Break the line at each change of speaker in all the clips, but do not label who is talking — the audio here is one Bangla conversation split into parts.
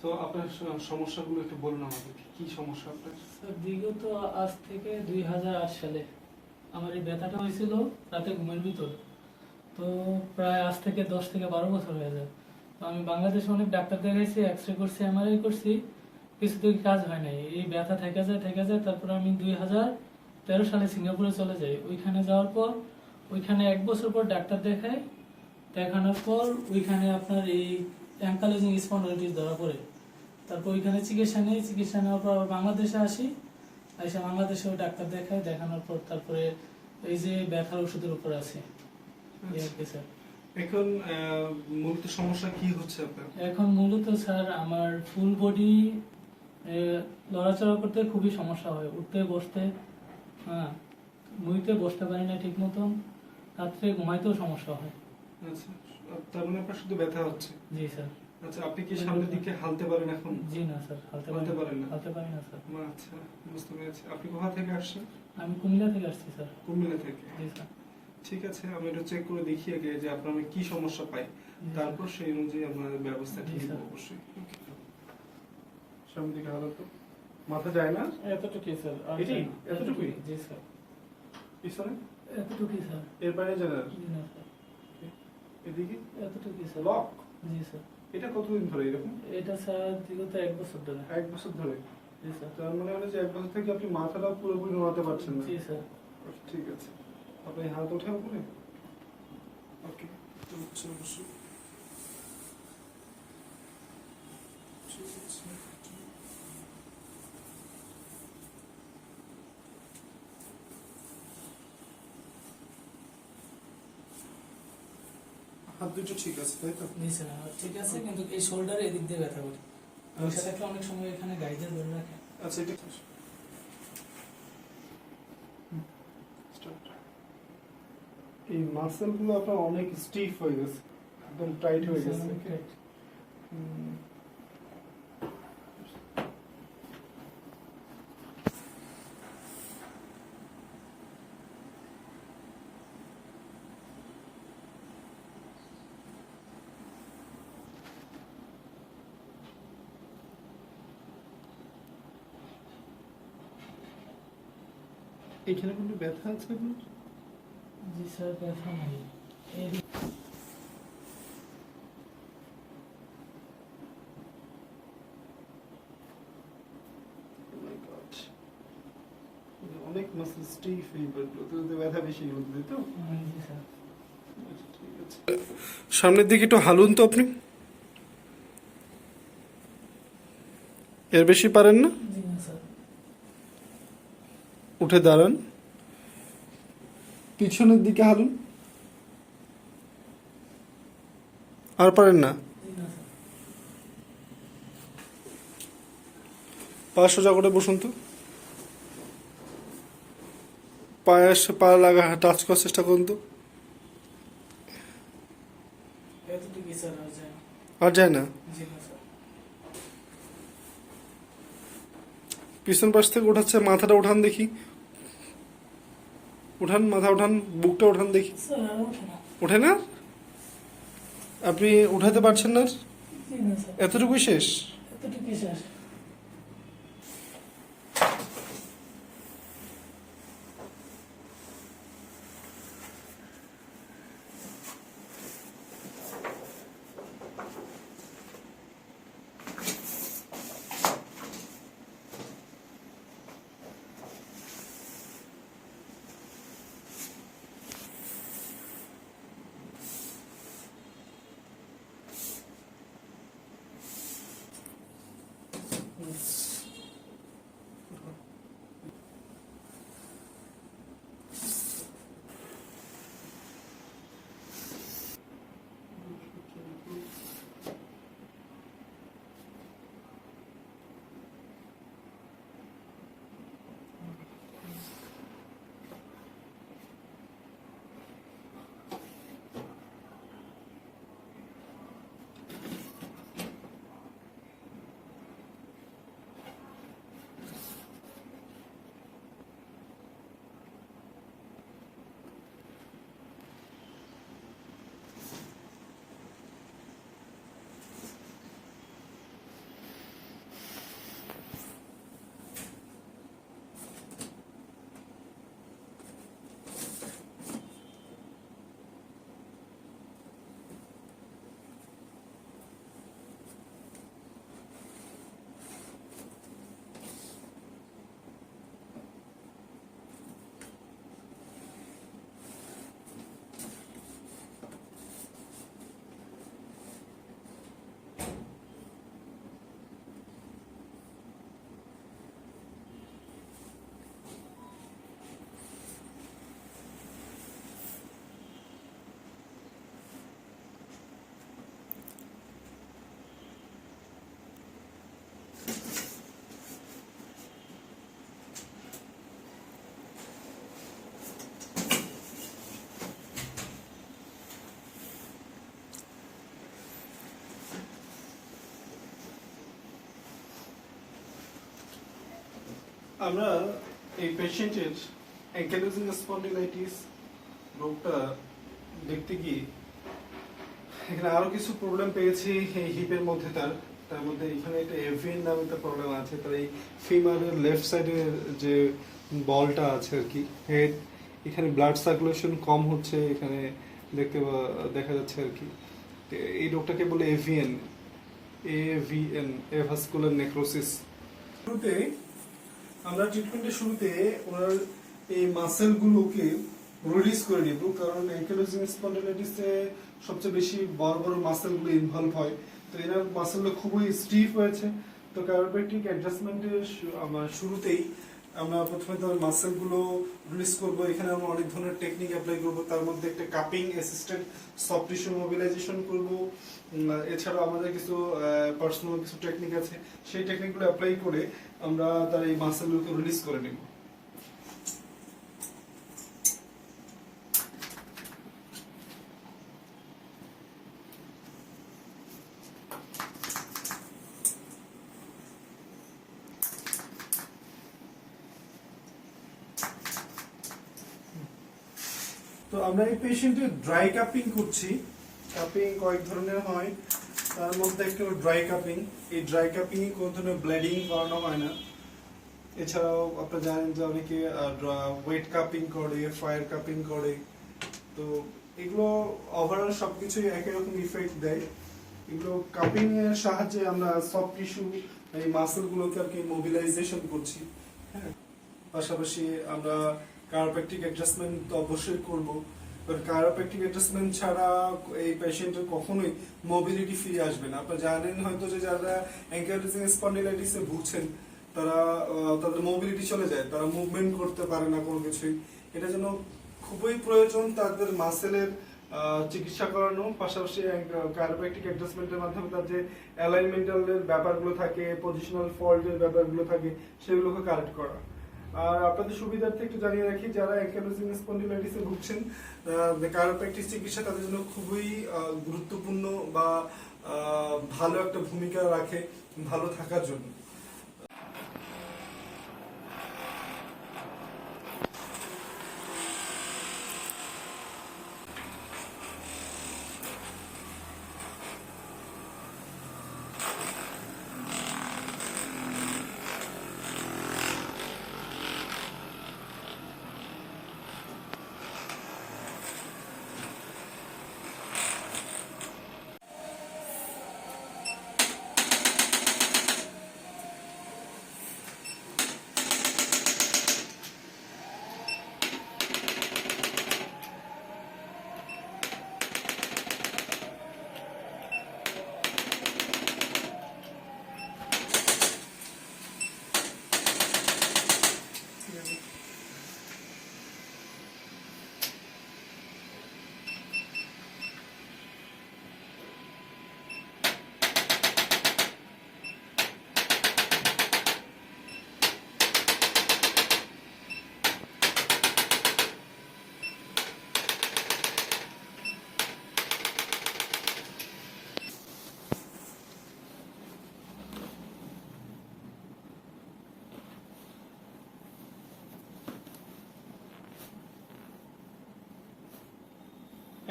তো আপনার সমস্যাগুলো একটু বলুন আমাদের, কি সমস্যা আপনার?
স্যার বিগত আজ থেকে 2008 সালে আমার এই ব্যথাটা হয়েছিল রাতে ঘুমের ভিতর। তো প্রায় আজ থেকে 10 থেকে 12 বছর হয়ে যায়। তো আমি বাংলাদেশে অনেক ডাক্তার দেখাইছি, এক্স রে করছি, এমআরআই করছি, কিছু থেকে কাজ হয় নাই। এই ব্যথা থেকে যায়। তারপর আমি 2013 সালে সিঙ্গাপুরে চলে যাই। ওইখানে যাওয়ার পর ওইখানে 1 বছর পর ডাক্তার দেখানোর পর ওইখানে আপনার এই অ্যাঙ্কালোজিং স্পন্ডাইলিটিস ধরা পড়ে। তারপর ওইখানে চিকিৎসা নেওয়ার পর আবার বাংলাদেশে আসি। বাংলাদেশেও ডাক্তার দেখানোর পর তারপরে এই যে ব্যথার ওষুধের উপর আছে। এই আর কি স্যার।
এখন মূলত সমস্যা কি হচ্ছে আপনার?
এখন মূলত স্যার আমার ফুল বডি লড়াচড়া করতে খুবই সমস্যা হয়, উঠতে বসতে, হ্যাঁ, মুইতে বসতে পারি না ঠিক মতন, রাত্রে ঘুমাইতেও সমস্যা হয়।
আচ্ছা, তার মানে আপনার শুধু ব্যথা হচ্ছে?
জি স্যার।
আচ্ছা, আপনি কি সামনের দিকে হালতে পারেন এখন?
জি না স্যার, হালতে পারি না স্যার।
আচ্ছা, বুঝতে পেরেছি। আপনি কোথা থেকে আসছেন?
আমি কুমিল্লা থেকে আসছি স্যার।
কুমিল্লা থেকে?
জি স্যার।
ঠিক আছে, আমি এটা চেক করে দেখি আগে যে আপনার আমি কি সমস্যা পাই, তারপর সেই অনুযায়ী আপনার ব্যবস্থা ঠিক হবে অবশ্যই। সামনের দিকে হালতো, মাথা যায় না?
এতটুকুই স্যার।
এটাই? এতটুকুই?
জি স্যার।
পিছনে?
এতটুকুই স্যার।
এর বাইরে যায় না?
জি না স্যার।
এদিকে?
এতটুকুই স্যার।
লক?
জি স্যার।
এটা কতদিন ধরে এরকম?
এটা স্যার বিগত 1 বছর ধরে।
1 বছর ধরে?
জি স্যার।
তার মানে হলো যে 1 বছর থেকে আপনি মাথাটা পুরোপুরি নড়াতে পারছেন না?
জি স্যার।
ঠিক আছে, আপনি হাত ওঠেন উপরে। ওকে, তো হচ্ছে অবশ্যই। ঠিক আছে। হাত দুটো ঠিক আছে, তাই তো?
জি স্যার, ঠিক আছে, কিন্তু এই শোল্ডারে এদিক দিয়ে ব্যথা করে। বসে থাকলে অনেক সময় এখানে গাইডে ধরে রাখে।
আচ্ছা, এটা এই মাসেল গুলো আপনার অনেক স্টিফ হয়ে গেছে, একদম টাইট হয়ে গেছে। এখানে কোনো ব্যথা আছে আপনার?
জি স্যার, ব্যথা নাই। এই
Oh my God. অনেক মাসেল স্টিফ এই ব্যাপারগুলো, তো ব্যথা বেশি হচ্ছে, তাই তো?
জি স্যার।
ঠিক আছে, সামনের দিকে একটু হালুন তো আপনি। এর বেশি পারেন না?
জি না স্যার।
উঠে দাঁড়ান, পিছনের দিকে হালুন। আর পারেন না?
জি না স্যার।
পা সোজা করে বসুন তো, পায়ে পা লাগা টাচ করার চেষ্টা করুন তো।
এতটুকুই স্যার, আর যায় না।
আর যায় না?
জি না স্যার।
পিছন পাশ থেকে উঠাচ্ছে, মাথাটা উঠান দেখি, উঠান, মাথা উঠান, বুকটা উঠান দেখি।
স্যার আর ওঠে না।
ওঠে না? আপনি উঠাতে পারছেন না?
জি না স্যার।
এতটুকুই শেষ?
এতটুকুই স্যার।
আমরা এই পেশেন্টের অ্যাঙ্কাইলোজিং স্পন্ডিলাইটিস রোগটা দেখতে গিয়ে এখানে আরো কিছু প্রবলেম পেয়েছি এই হিপের মধ্যে। তার মধ্যে এখানে একটা এভিন নামে একটা প্রবলেম আছে। তার এই ফিমারের লেফট সাইডের যে বলটা আছে আর কি, হেড, এখানে ব্লাড সার্কুলেশন কম হচ্ছে, এখানে দেখা যাচ্ছে আর কি। এই রোগটাকে বলে এভিএন, এভাস্কুলার নেক্রোসিস। শুরুতে আমরা ট্রিটমেন্টের শুরুতে ওনার এই মাসেলগুলোকে রিলিজ করে নিব, কারণ অ্যাঙ্কাইলোজিং স্পন্ডিলাইটিসে সবচেয়ে বেশি বড় বড় মাসেলগুলো ইনভলভ হয়। তো এনার মাসেলগুলো খুবই স্টিফ হয়েছে। তো কায়োপ্র্যাকটিক অ্যাডজাস্টমেন্টের শুরুতেই আমরা প্রথমে তার মাসেলগুলো রিলিজ করব। এখানে আমরা অনেক ধরনের টেকনিক অ্যাপ্লাই করব। তার মধ্যে একটা cupping assisted soft tissue mobilisation করব। এছাড়াও আমাদের কিছু পার্সোনাল কিছু টেকনিক আছে, সেই টেকনিকগুলো অ্যাপ্লাই করে আমরা তার এই মাসেলগুলোকে রিলিজ করে নেব। তো আমরা এই পেশেন্টের ড্রাই কাপিং করছি। কাপিং কয়েক ধরনের হয়, তার মধ্যে একটা ড্রাই কাপিং। এই ড্রাই কাপিং এ কোনো ধরনের ব্লিডিং করানো হয় না। এছাড়াও আপনারা জানেন যে অনেকে ওয়েট কাপিং করে, ফায়ার কাপিং করে। তো এগুলো ওভারঅল সবকিছুই একই রকম ইফেক্ট দেয়। এগুলো কাপিং এর সাহায্যে আমরা সফট টিস্যু এই মাসেলগুলোকে আর কি মোবিলাইজেশন করছি। হ্যাঁ, পাশাপাশি আমরা কায়োপ্র্যাকটিক অ্যাডজাস্টমেন্ট তো অবশ্যই করব। কারণ কায়োপ্র্যাকটিক অ্যাডজাস্টমেন্ট ছাড়া এই পেশেন্টের কখনোই মোবিলিটি ফিরে আসবে না। আপনারা জানেন হয়তো যে যারা অ্যাঙ্কাইলোজিং স্পন্ডিলাইটিসে ভুগছেন তারা তাদের মোবিলিটি চলে যায়, তারা মুভমেন্ট করতে পারে না কোনো কিছুই। এটা যেন খুবই প্রয়োজন তাদের মাসেলের চিকিৎসা করানো, পাশাপাশি কায়োপ্র্যাকটিক অ্যাডজাস্টমেন্টের মাধ্যমে তার যে অ্যালাইনমেন্টাল ব্যাপারগুলো থাকে, পজিশনাল ফল্টের ব্যাপারগুলো থাকে, সেগুলোকে কারেক্ট করা। আর আপনাদের সুবিধার্থে একটু জানিয়ে রাখি, যারা অ্যাঙ্কাইলোজিং স্পন্ডিলাইটিসে ভুগছেন, কায়োপ্র্যাকটিক চিকিৎসা তাদের জন্য খুবই গুরুত্বপূর্ণ বা ভালো একটা ভূমিকা রাখে ভালো থাকার জন্য।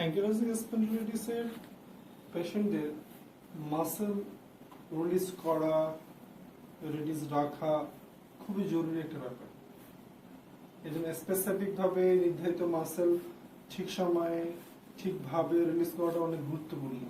অ্যাঙ্কাইলোজিং স্পন্ডিলাইটিসের পেশেন্টদের মাসেল রিলিজ করা, রিলিজ রাখা খুবই জরুরি একটা ব্যাপার। এই জন্য স্পেসিফিক ভাবে নির্ধারিত মাসেল ঠিক সময়ে ঠিকভাবে রিলিজ করাটা অনেক গুরুত্বপূর্ণ।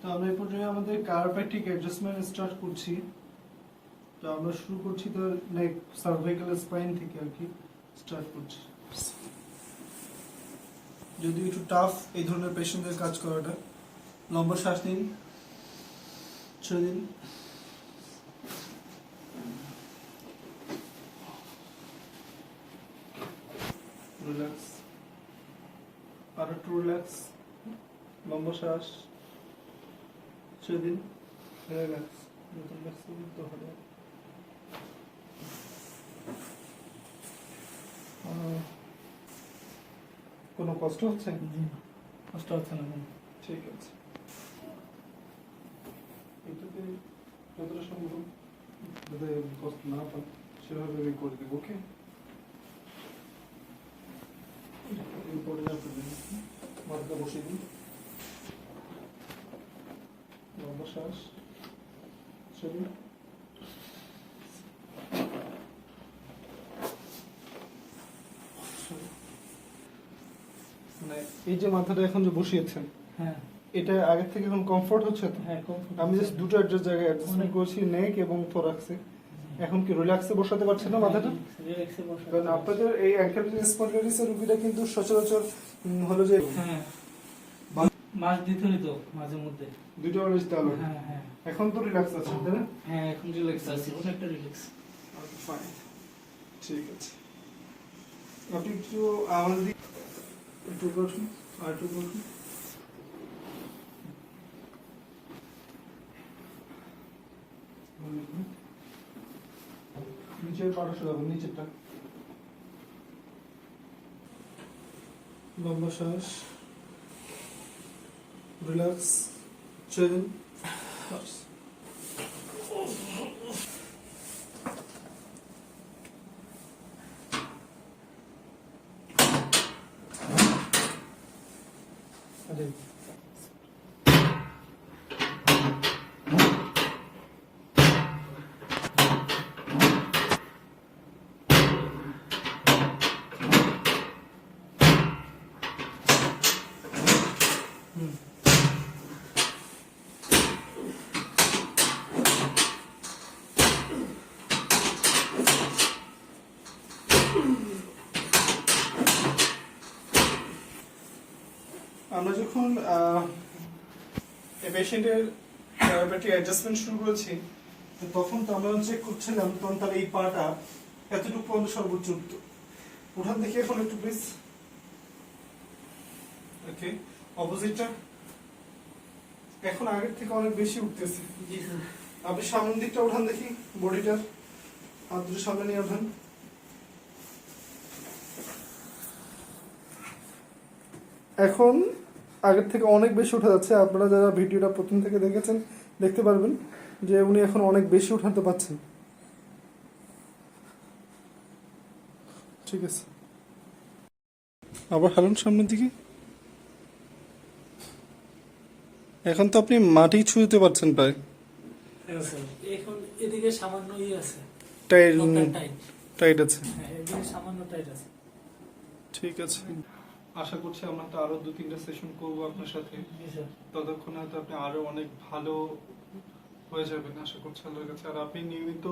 তো আমরা এই পর্যায়ে আমাদের কায়োপ্র্যাকটিক অ্যাডজাস্টমেন্ট স্টার্ট করছি। তো আমরা শুরু করছি তো নেক সার্ভাইকাল স্পাইন থেকে আর কি স্টার্ট করছি। যদি একটু টাফ এই ধরনের পেশেন্টদের কাজ করাটা। লম্বা শ্বাস নিন, ছেড়ে দিন। রিল্যাক্স, আর একটু রিল্যাক্স। লম্বা শ্বাস, ছেড়ে দিন, রিল্যাক্স। নতুন ভ্যাকসিন তো হবে। কোনো কষ্ট হচ্ছে?
জি না, কষ্ট হচ্ছে না কোনো।
ঠিক আছে, এটাতে যতটা সম্ভব যাতে কষ্ট না পান সেভাবে আমি করে দেবো। ওকে, এরপরে আপনাদের মাথাটা বসিয়ে দিন, লম্বা শ্বাস ছেড়ে। মানে এই যে মাথাটা এখন যে বসিয়েছেন,
হ্যাঁ
এটা আগের থেকে এখন কমফোর্ট হচ্ছে তো?
হ্যাঁ, comfort
আমি জাস্ট
হচ্ছে।
দুটো জায়গায় অ্যাডজাস্টমেন্ট করছি, নেক এবং থোরাক্সে। এখন কি রিল্যাক্সে বসাতে পারছেন না মাথাটা?
রিল্যাক্সে বসা।
কারণ আপনাদের এই অ্যাঙ্কেল স্পন্ডিলাইটিসের রোগীটা কিন্তু সচরাচর হলো যে
হ্যাঁ, মাস দিতে হইতো মাঝে মধ্যে।
দুটো রেস্ট দেওয়া।
হ্যাঁ হ্যাঁ
এখন তো রিল্যাক্স আছে তাই না?
হ্যাঁ, এখন রিল্যাক্স আছি, অনেকটা রিল্যাক্স।
ফাইন, ঠিক আছে। আপনি একটু আমাদের দিকে একটু বসুন, আর একটু বসুন। নিচের পাটা সরাবেন, নিচেরটা। লম্বা শ্বাস, রিল্যাক্স, চিল। আমরা যখন এই পেশেন্টের ডায়াবেটিক অ্যাডজাস্টমেন্ট শুরু করেছি, তো তখন তো আমরা চেক করছিলাম, তখন তার এই পাটা এতটুকু পর্যন্ত সর্বোচ্চ উঠতো। উঠান দেখি এখন একটু প্লিজ। ওকে, অপোজিটটা এখন আগের থেকে অনেক বেশি উঠতেছে।
জি স্যার।
আপনি সামনের দিকটা উঠান দেখি, বডিটার হাত দুটো সামনে নিয়ে উঠান। এখন আগের থেকে অনেক বেশি উঠে যাচ্ছে। আপনারা যারা ভিডিওটা প্রথম থেকে দেখেছেন দেখতে পারবেন যে উনি এখন অনেক বেশি উঠাতে পারছেন। ঠিক আছে, আবার হালুন সামনের দিকে। এখন তো আপনি মাটি ছুঁতে পারছেন প্রায়।
হ্যাঁ স্যার, এখন এদিকে সামান্য আছে,
টাইট
টাইট।
টাইট আছে।
হ্যাঁ, এদিকে সামান্য টাইট আছে।
ঠিক আছে, আশা করছি আমরা তো আরো 2-3টা সেশন করবো আপনার সাথে।
জি স্যার।
ততক্ষণে হয়তো আপনি আরো অনেক ভালো হয়ে যাবেন আশা করছি আল্লাহর কাছে। আর আপনি নিয়মিত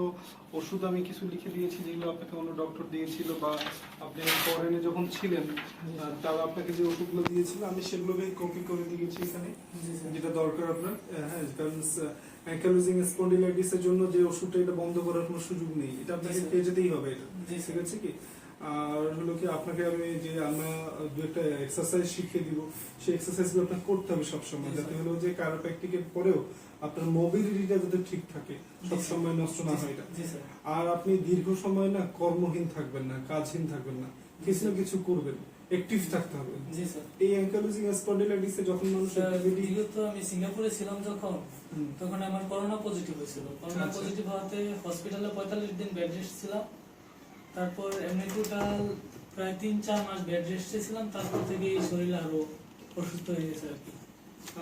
ওষুধ আমি কিছু লিখে দিয়েছি, যেগুলো আপনাকে অন্য ডক্টর দিয়েছিল, বা আপনি ফরেনে যখন ছিলেন তারা আপনাকে যে ওষুধগুলো দিয়েছিল আমি সেগুলোকে কপি করে দিয়েছি এখানে,
জি স্যার।
যেটা দরকার আপনার। হ্যাঁ, কারণ অ্যাঙ্কাইলোজিং স্পন্ডিলাইটিসের জন্য যে ওষুধটা, এটা বন্ধ করার কোনো সুযোগ নেই, এটা আপনাকে
জি স্যার।
পেয়ে যেতেই হবে এটা।
জি
ঠিক
স্যার।
আছে কি? আর হলো কি, আপনাকে আমি যে আমরা দু একটা এক্সারসাইজ শিখিয়ে দিব, সেই এক্সারসাইজগুলো আপনাকে করতে হবে সবসময়,
জি
যাতে
স্যার।
হলো যে কারোপ্র্যাকটিকের পরেও আপনার মোবিলিটিটা যাতে ঠিক থাকে, সবসময় নষ্ট না হয় এটা।
জি স্যার।
আর আপনি দীর্ঘ সময় না কর্মহীন থাকবেন না, কাজহীন থাকবেন না, কিছু না কিছু করবেন, অ্যাক্টিভ থাকতে হবে।
জি স্যার।
এই অ্যাঙ্কাইলোজিং স্পন্ডিলাইটিসে যখন মানুষ
স্যার,
অ্যাক্টিভিটি,
বিগত আমি সিঙ্গাপুরে ছিলাম যখন, তখন আমার করোনা পজিটিভ হয়েছিল। করোনা
আচ্ছা।
পজিটিভ হওয়াতে হসপিটালে 45 দিন বেড রেস্ট ছিলাম। তারপর এমনি টোটাল প্রায় 3-4 মাস বেড রেস্টে ছিলাম। তারপর থেকে এই শরীর আরো অসুস্থ হয়ে গেছে আর কি।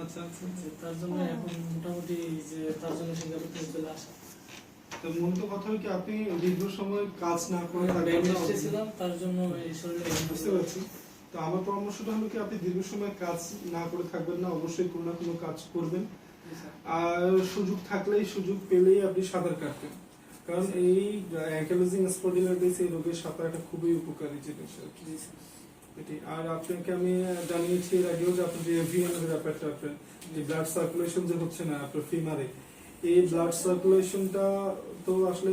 আচ্ছা আচ্ছা।
যে তার জন্য এখন মোটামুটি যে তার জন্য সিঙ্গাপুর থেকে চলে আসা।
তো মূলত কথা হলো কি, আপনি দীর্ঘ সময় কাজ না করে
বেড
থাকবেন না।
রেস্টে ছিলাম, তার জন্য এই শরীরে
বুঝতে পারছি। তো আমার পরামর্শটা হলো কি, আপনি দীর্ঘ সময় কাজ না করে থাকবেন না, অবশ্যই কোনো না কোনো কাজ করবেন। আর সুযোগ থাকলেই, সুযোগ পেলেই আপনি সাঁতার কাটবেন, কারণ এই অ্যাঙ্কাইলোজিং স্পন্ডিলাইটিস এই রোগের সাঁতারটা খুবই উপকারী জিনিস আর কি। এটি। আর আপনাকে আমি জানিয়েছি এর আগেও যে আপনার যে এভিএন এর ব্যাপারটা, আপনার যে ব্লাড সার্কুলেশন যে হচ্ছে না আপনার ফিমারে, এই ব্লাড সার্কুলেশনটা তো আসলে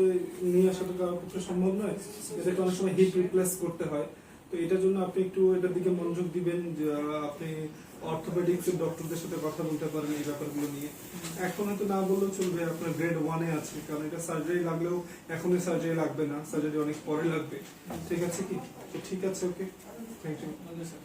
নিয়ে আসাটা কারোর পক্ষে সম্ভব নয়, এটাকে অনেক সময় হিট রিপ্লেস করতে হয়। তো এটার জন্য আপনি একটু এটার দিকে মনোযোগ দিবেন, যে আপনি অর্থোপেডিক্স এর ডক্টরদের সাথে কথা বলতে পারেন এই ব্যাপারগুলো নিয়ে। এখন হয়তো না বললেও চলবে, আপনার গ্রেড 1-এ আছে, কারণ এটা সার্জারি লাগলেও এখনই সার্জারি লাগবে না, সার্জারি অনেক পরে লাগবে। ঠিক আছে কি? তো ঠিক আছে, ওকে, থ্যাংক ইউ।
Okay sir.